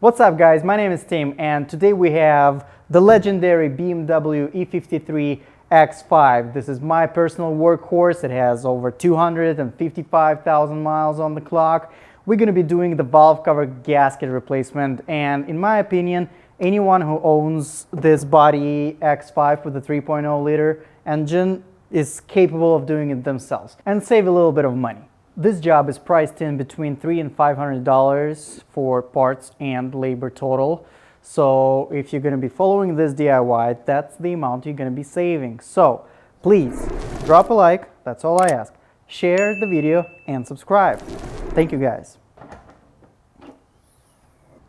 What's up guys, my name is Tim and today we have the legendary BMW E53 X5. This is my personal workhorse. It has over 255,000 miles on the clock. We're going to be doing the valve cover gasket replacement, and in my opinion, anyone who owns this body X5 with a 3.0 liter engine is capable of doing it themselves and save a little bit of money. This job is priced in between $300 and $500 for parts and labor total. So if you're going to be following this DIY, that's the amount you're going to be saving. So please drop a like, that's all I ask. Share the video and subscribe. Thank you guys.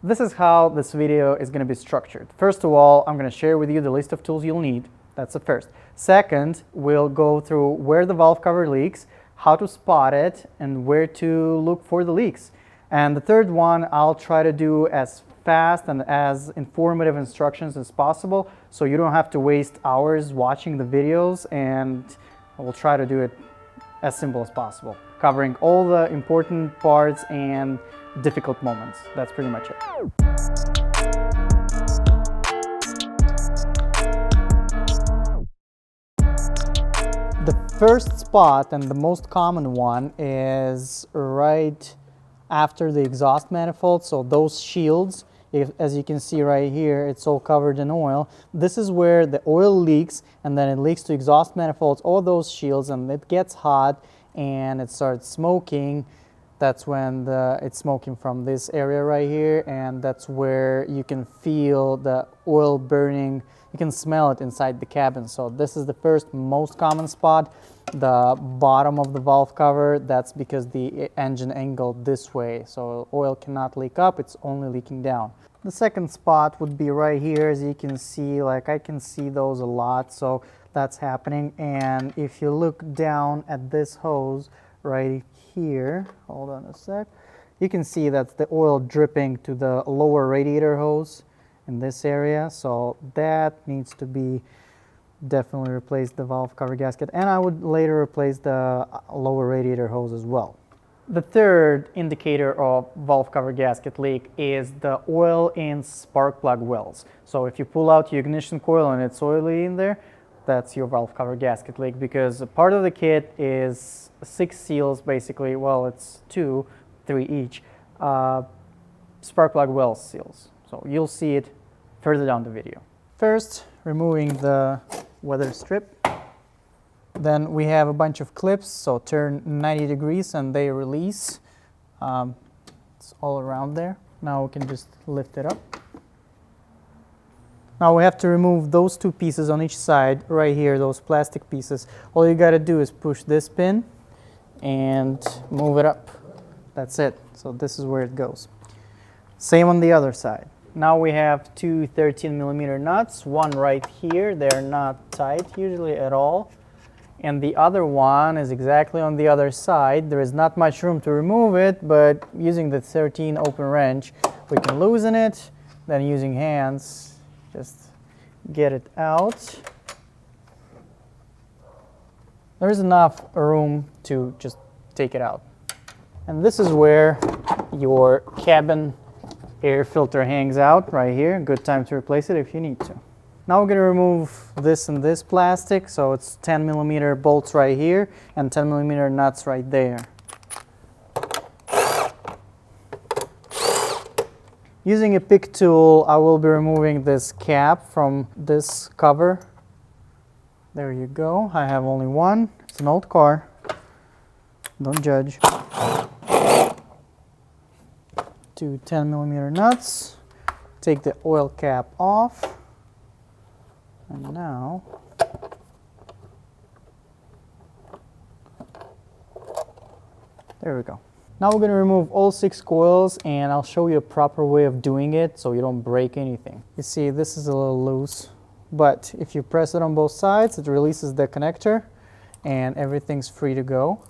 This is how this video is going to be structured. First of all, I'm going to share with you the list of tools you'll need. That's the first. Second, we'll go through where the valve cover leaks, how to spot it, and where to look for the leaks. And the third one, I'll try to do as fast and as informative instructions as possible so you don't have to waste hours watching the videos, and we'll try to do it as simple as possible, covering all the important parts and difficult moments. That's pretty much it. The first spot and the most common one is right after the exhaust manifold. So those shields, as you can see right here, it's all covered in oil. This is where the oil leaks, and then it leaks to exhaust manifolds, all those shields, and it gets hot and it starts smoking. That's when it's smoking from this area right here, and that's where you can feel the oil burning. You can smell it inside the cabin. So this is the first most common spot, the bottom of the valve cover. That's because the engine angled this way, so oil cannot leak up, it's only leaking down. The second spot would be right here. As you can see, like I can see those a lot, so that's happening. And if you look down at this hose right here, hold on a sec, you can see that's the oil dripping to the lower radiator hose in this area, so that needs to be definitely replace the valve cover gasket, and I would later replace the lower radiator hose as well. The third indicator of valve cover gasket leak is the oil in spark plug wells. So if you pull out your ignition coil and it's oily in there, that's your valve cover gasket leak, because a part of the kit is 6 seals basically, well it's 2, 3 each, spark plug well seals. So you'll see it further down the video. First, removing the weather strip. Then we have a bunch of clips, so turn 90 degrees and they release. It's all around there. Now we can just lift it up. Now we have to remove those 2 pieces on each side right here, those plastic pieces. All you gotta do is push this pin and move it up. That's it. So this is where it goes. Same on the other side. Now we have 2 13mm nuts, one right here. They're not tight usually at all. And the other one is exactly on the other side. There is not much room to remove it, but using the 13 open wrench, we can loosen it. Then using hands, just get it out. There's enough room to just take it out. And this is where your cabin air filter hangs out right here. Good time to replace it if you need to. Now we're going to remove this and this plastic. So it's 10mm bolts right here and 10mm nuts right there. Using a pick tool, I will be removing this cap from this cover. There you go. I have only one. It's an old car. Don't judge. 2 10mm nuts. Take the oil cap off. And now there we go. Now we're going to remove all 6 coils, and I'll show you a proper way of doing it so you don't break anything. You see, this is a little loose, but if you press it on both sides, it releases the connector and everything's free to go.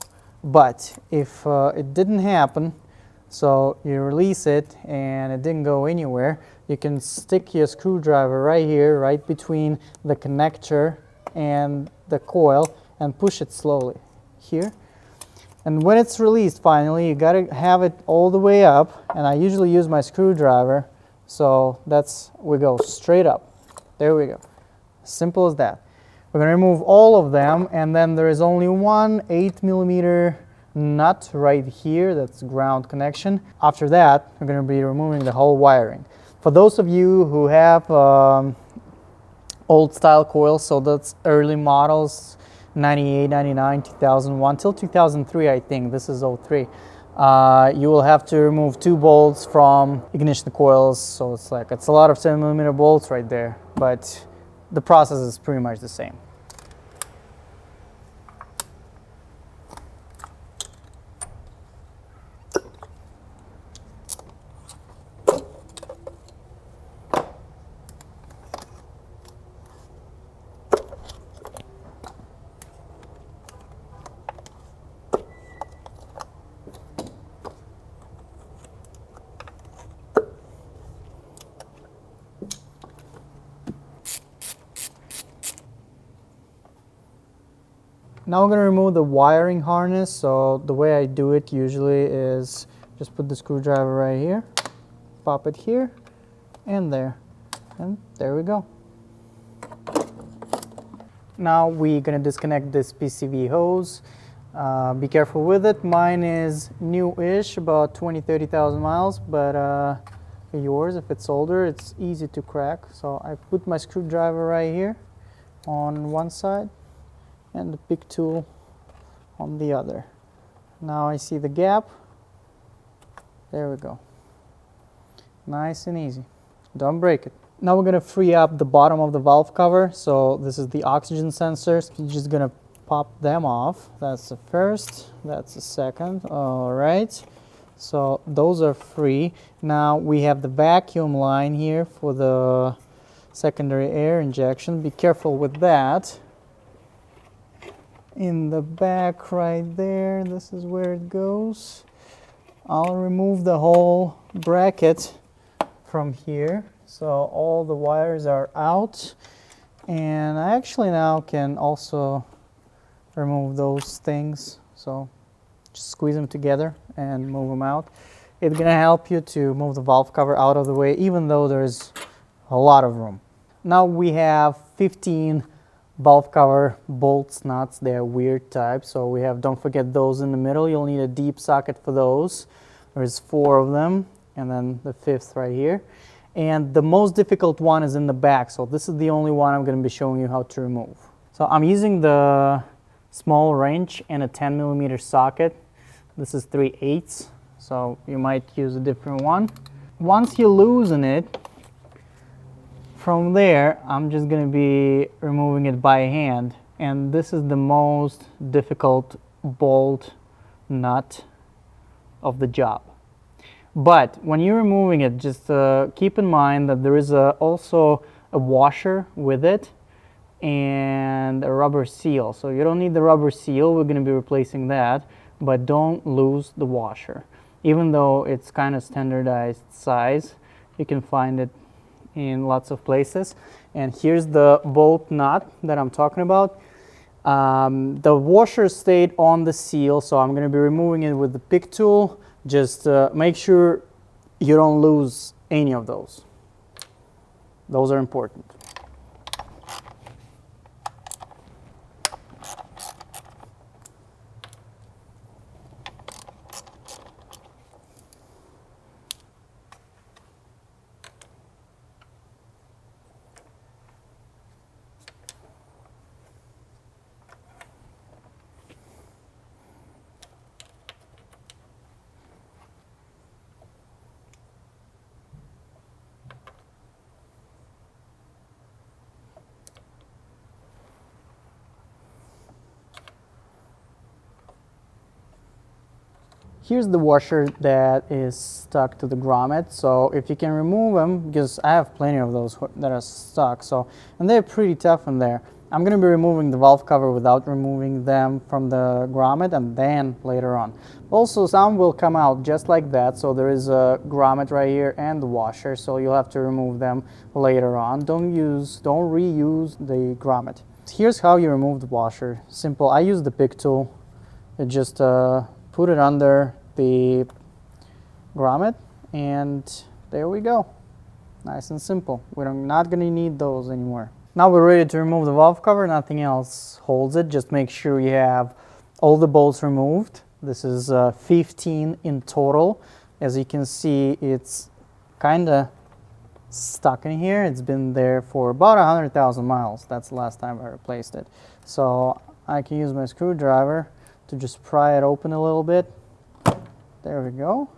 But if it didn't happen, so you release it and it didn't go anywhere, you can stick your screwdriver right here, right between the connector and the coil, and push it slowly here. And when it's released finally, you gotta have it all the way up, and I usually use my screwdriver So we go straight up. There we go. Simple as that. We're going to remove all of them, and then there is only one 8mm nut right here, that's ground connection. After that, we're going to be removing the whole wiring. For those of you who have old style coils, so that's early models, 98, 99, 2001, till 2003, I think, this is 03. You will have to remove 2 bolts from ignition coils, so it's a lot of 7mm bolts right there, but the process is pretty much the same. Now we're going to remove the wiring harness. So the way I do it usually is just put the screwdriver right here, pop it here and there, and there we go. Now we're going to disconnect this PCV hose. Be careful with it. Mine is new-ish, about 20-30,000 miles, but yours, if it's older, it's easy to crack. So I put my screwdriver right here on one side and the big tool on the other. Now I see the gap. There we go. Nice and easy. Don't break it. Now we're going to free up the bottom of the valve cover. So this is the oxygen sensors. You're just going to pop them off. That's the first, that's the second. All right. So those are free. Now we have the vacuum line here for the secondary air injection. Be careful with that. In the back right there, this is where it goes. I'll remove the whole bracket from here, so all the wires are out, and I actually now can also remove those things, so just squeeze them together and move them out. It's gonna help you to move the valve cover out of the way, even though there's a lot of room. Now we have 15 valve cover bolts, nuts. They're weird type, so we have, don't forget those in the middle. You'll need a deep socket for those. There's 4 of them, and then the 5th right here. And the most difficult one is in the back, so this is the only one I'm going to be showing you how to remove. So I'm using the small wrench and a 10mm socket. This is 3/8, so you might use a different one. Once you loosen it, from there, I'm just going to be removing it by hand, and this is the most difficult bolt nut of the job. But when you're removing it, just keep in mind that there is also a washer with it and a rubber seal. So you don't need the rubber seal, we're going to be replacing that, but don't lose the washer. Even though it's kind of standardized size, you can find it in lots of places. And here's the bolt nut that I'm talking about. The washer stayed on the seal, so I'm going to be removing it with the pick tool. Just make sure you don't lose any of those. Those are important. Here's the washer that is stuck to the grommet, so if you can remove them, because I have plenty of those that are stuck, so, and they're pretty tough in there. I'm going to be removing the valve cover without removing them from the grommet, and then later on. Also, some will come out just like that, so there is a grommet right here and the washer, so you'll have to remove them later on. Don't reuse the grommet. Here's how you remove the washer. Simple. I use the pick tool. It just put it under the grommet, and there we go. Nice and simple. We're not going to need those anymore. Now we're ready to remove the valve cover. Nothing else holds it. Just make sure you have all the bolts removed. This is 15 in total. As you can see, it's kind of stuck in here. It's been there for about 100,000 miles. That's the last time I replaced it. So I can use my screwdriver to just pry it open a little bit. There we go.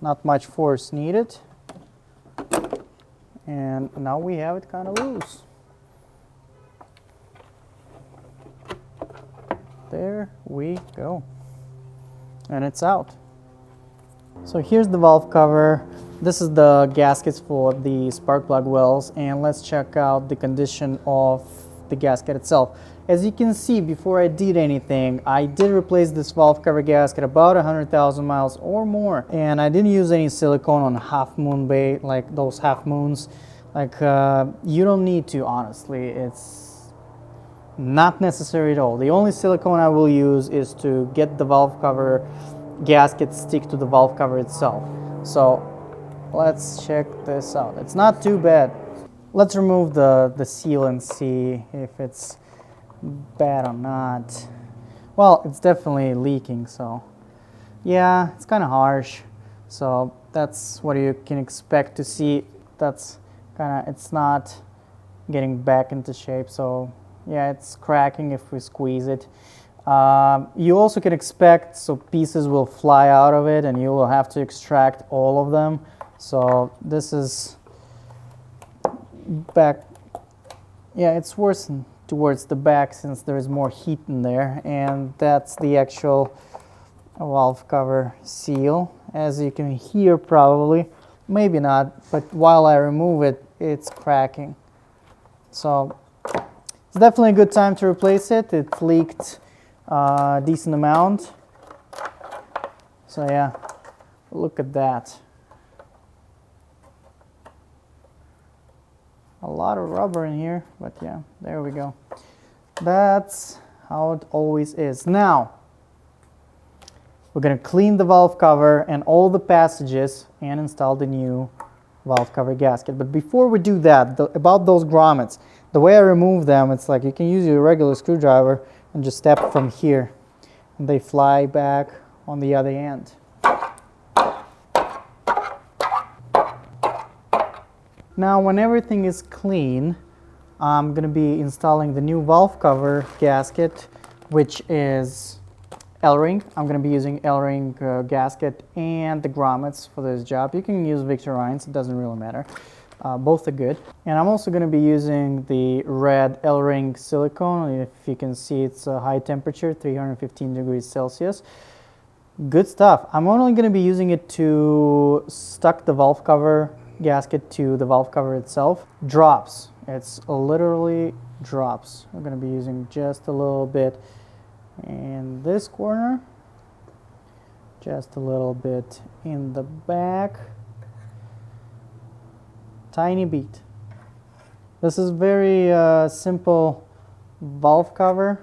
Not much force needed. And now we have it kind of loose. There we go. And it's out. So here's the valve cover. This is the gaskets for the spark plug wells, and let's check out the condition of the gasket itself. As you can see, before I did anything, I did replace this valve cover gasket about 100,000 miles or more, and I didn't use any silicone on half moon bay, like those half moons. Like, you don't need to, honestly. It's not necessary at all. The only silicone I will use is to get the valve cover gasket stick to the valve cover itself. So let's check this out. It's not too bad. Let's remove the seal and see if it's bad or not. Well, it's definitely leaking, so yeah, it's kind of harsh. So that's what you can expect to see. That's kind of, it's not getting back into shape. So yeah, it's cracking if we squeeze it. You also can expect so pieces will fly out of it and you will have to extract all of them. So this is back. Yeah, it's worse towards the back since there is more heat in there, and that's the actual valve cover seal. As you can hear, probably, maybe not, but while I remove it, it's cracking. So it's definitely a good time to replace it. It leaked a decent amount. So yeah, look at that. A lot of rubber in here, but yeah, there we go. That's how it always is. Now, we're going to clean the valve cover and all the passages and install the new valve cover gasket. But before we do that, about those grommets, the way I remove them, it's like you can use your regular screwdriver and just step from here, and they fly back on the other end. Now, when everything is clean, I'm going to be installing the new valve cover gasket, which is L-ring. I'm going to be using L-ring gasket and the grommets for this job. You can use Victorines, it doesn't really matter. Both are good. And I'm also going to be using the red L-ring silicone. If you can see, it's a high temperature, 315 degrees Celsius. Good stuff. I'm only going to be using it to stuck the valve cover gasket to the valve cover itself. Drops. It's literally drops. I'm going to be using just a little bit in this corner, just a little bit in the back, tiny bit. This is very simple valve cover,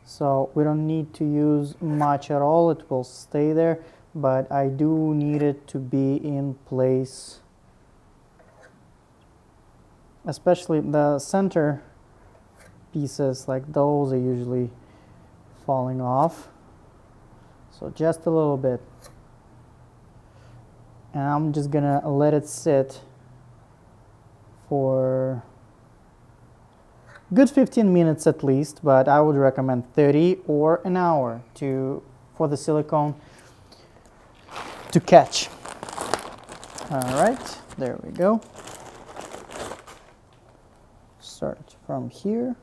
so we don't need to use much at all. It will stay there, but I do need it to be in place. Especially the center pieces, like those are usually falling off. So just a little bit. And I'm just gonna let it sit for a good 15 minutes at least, but I would recommend 30 or an hour for the silicone to catch. All right, there we go. Start from here.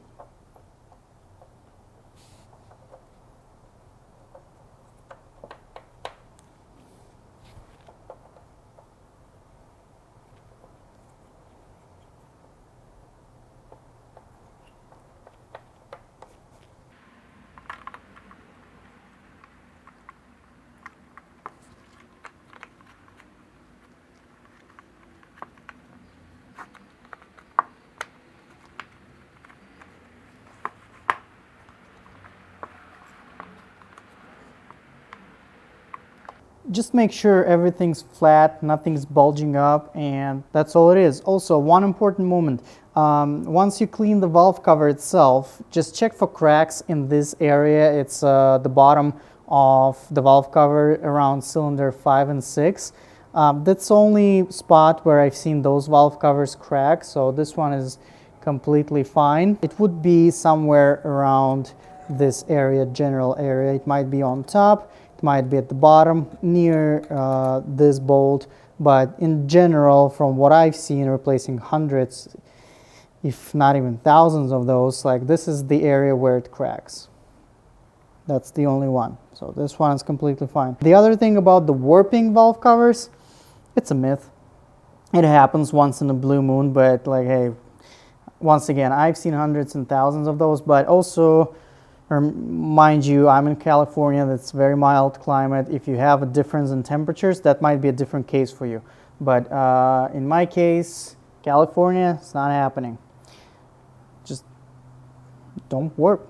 just make sure everything's flat, nothing's bulging up, and that's all it is. Also, one important moment, once you clean the valve cover itself, just check for cracks in this area. It's the bottom of the valve cover around cylinder 5 and 6. That's the only spot where I've seen those valve covers crack, so this one is completely fine. It would be somewhere around this area, general area. It might be on top, it might be at the bottom near this bolt, but in general, from what I've seen, replacing hundreds, if not even thousands of those, like this is the area where it cracks. That's the only one. So this one is completely fine. The other thing about the warping valve covers, it's a myth. It happens once in a blue moon, but like, hey, once again, I've seen hundreds and thousands of those, but also, mind you, I'm in California, that's very mild climate. If you have a difference in temperatures, that might be a different case for you. But in my case, California, it's not happening. Just don't warp.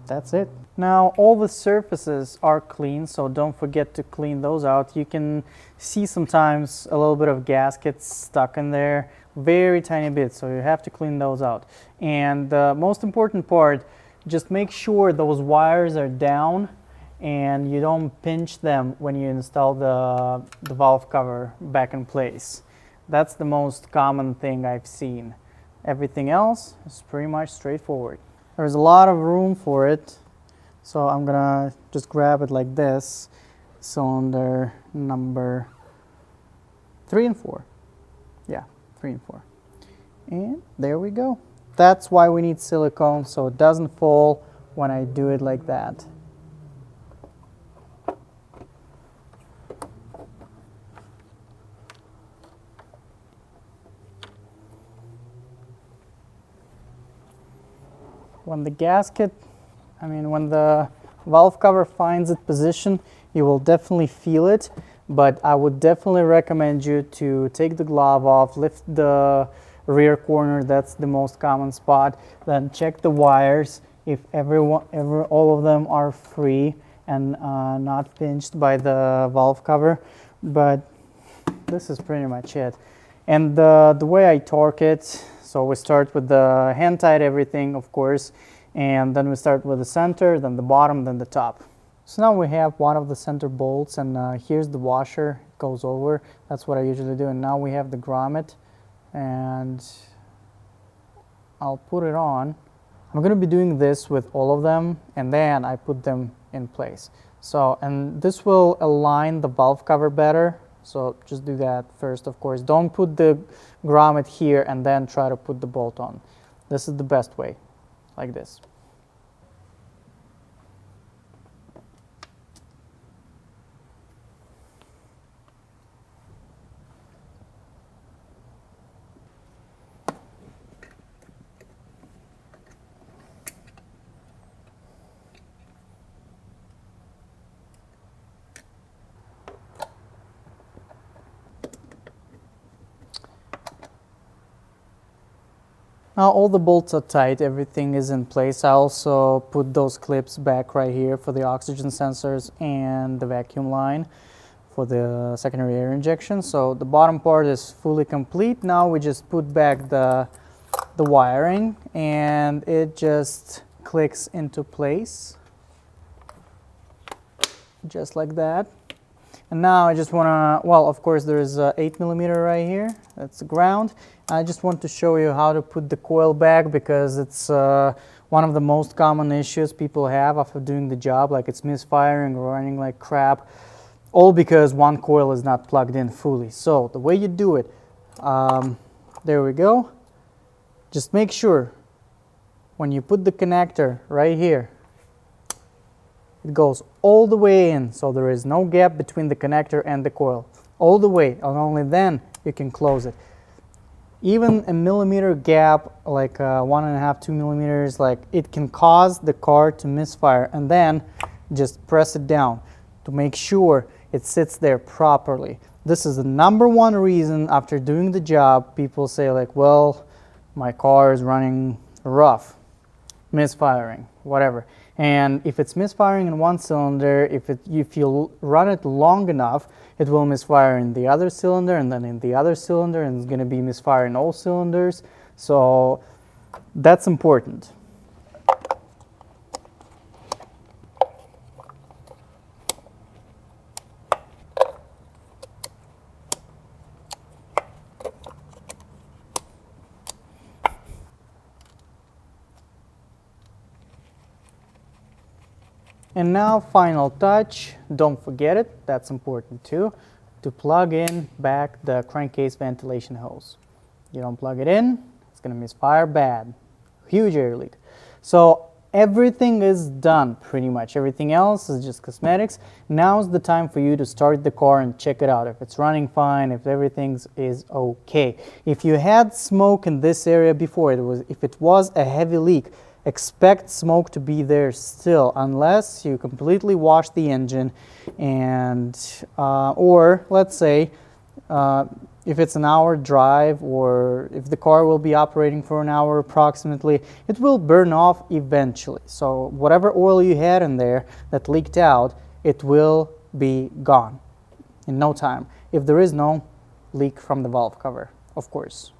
That's it. Now all the surfaces are clean, so don't forget to clean those out. You can see sometimes a little bit of gaskets stuck in there, very tiny bit, so you have to clean those out. And the most important part, just make sure those wires are down and you don't pinch them when you install the valve cover back in place. That's the most common thing I've seen. Everything else is pretty much straightforward. There's a lot of room for it, so I'm gonna just grab it like this. Cylinder number 3 and 4. Yeah, 3 and 4. And there we go. That's why we need silicone, so it doesn't fall when I do it like that. When the gasket, when the valve cover finds its position, you will definitely feel it, but I would definitely recommend you to take the glove off, lift the rear corner, that's the most common spot, then check the wires if all of them are free and not pinched by the valve cover. But this is pretty much it. And the way I torque it, so we start with the hand tight everything, of course, and then we start with the center, then the bottom, then the top. So now we have one of the center bolts, and here's the washer, it goes over. That's what I usually do. And now we have the grommet, and I'll put it on. I'm going to be doing this with all of them, and then I put them in place. So, and this will align the valve cover better. So just do that first, of course. Don't put the grommet here and then try to put the bolt on. This is the best way, like this. Now all the bolts are tight, everything is in place. I also put those clips back right here for the oxygen sensors and the vacuum line for the secondary air injection. So the bottom part is fully complete. Now we just put back the wiring, and it just clicks into place, just like that. And now I just want to, well, of course there is a 8mm right here, that's the ground. I just want to show you how to put the coil back, because it's one of the most common issues people have after doing the job, like it's misfiring or running like crap, all because one coil is not plugged in fully. So the way you do it, there we go. Just make sure when you put the connector right here, it goes all the way in, so there is no gap between the connector and the coil. All the way, and only then you can close it. Even a millimeter gap, like 1.5, 2 millimeters, like it can cause the car to misfire, and then just press it down to make sure it sits there properly. This is the #1 reason after doing the job people say like, well, my car is running rough, misfiring, whatever. And if it's misfiring in one cylinder, if you run it long enough, it will misfire in the other cylinder and then in the other cylinder, and it's going to be misfire in all cylinders. So that's important. And now, final touch, don't forget it, that's important too, to plug in back the crankcase ventilation hose. You don't plug it in, it's going to misfire bad. Huge air leak. So everything is done pretty much. Everything else is just cosmetics. Now's the time for you to start the car and check it out. If it's running fine, if everything is okay. If you had smoke in this area before, if it was a heavy leak, expect smoke to be there still, unless you completely wash the engine and or let's say if it's an hour drive, or if the car will be operating for an hour approximately, it will burn off eventually. So whatever oil you had in there that leaked out, it will be gone in no time, if there is no leak from the valve cover, of course.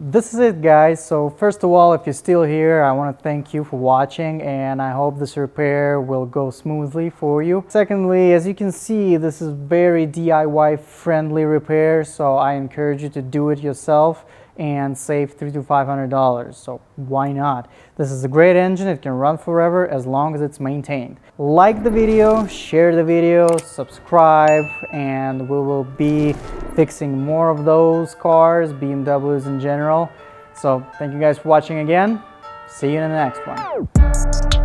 This is it, guys. So first of all, if you're still here, I want to thank you for watching, and I hope this repair will go smoothly for you. Secondly, as you can see, this is very DIY friendly repair, so I encourage you to do it yourself and save $300 to $500. So why not? This is a great engine. It can run forever as long as it's maintained. Like the video, share the video, subscribe, and we will be fixing more of those cars, BMWs in general. So thank you guys for watching again. See you in the next one.